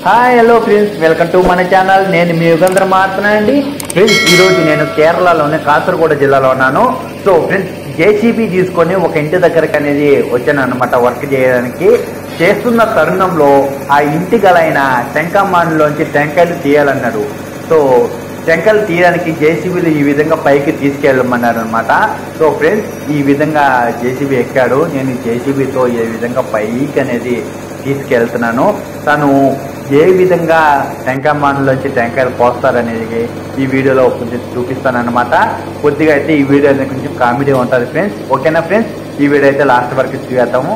Hi hello friends, welcome to మన channel. నేను మీ యుగంధర్ మాట్లాడండి. ఫ్రెండ్స్, ఈరోజు నేను కేరళలోని కాసర్గోడ జిల్లాలో ఉన్నాను. సో ఫ్రెండ్స్, జేసీబీ తీసుకొని ఒక ఇంటి దగ్గరకు అనేది వచ్చాను అనమాట వర్క్ చేయడానికి. చేస్తున్న తరుణంలో ఆ ఇంటి గలైన టెంకామాన్లోంచి టెంకాయలు తీయాలన్నాడు. సో టెంకాయలు తీయడానికి జేసీబీలు ఈ విధంగా పైకి తీసుకెళ్ళమన్నారు అనమాట. సో ఫ్రెండ్స్, ఈ విధంగా జేసీబీ ఎక్కాడు. నేను జేసీబీతో ఏ విధంగా పైకి అనేది తీసుకెళ్తున్నాను. తను ఏ విధంగా టెంకామాన్లోంచి టెంకాయలు పోస్తారనేది ఈ వీడియోలో కొంచెం చూపిస్తానమాట. కొద్దిగా అయితే ఈ వీడియో అనేది కొంచెం కామెడీ ఉంటుంది ఫ్రెండ్స్. ఓకేనా ఫ్రెండ్స్, ఈ వీడియో అయితే లాస్ట్ వరకు చూద్దాము.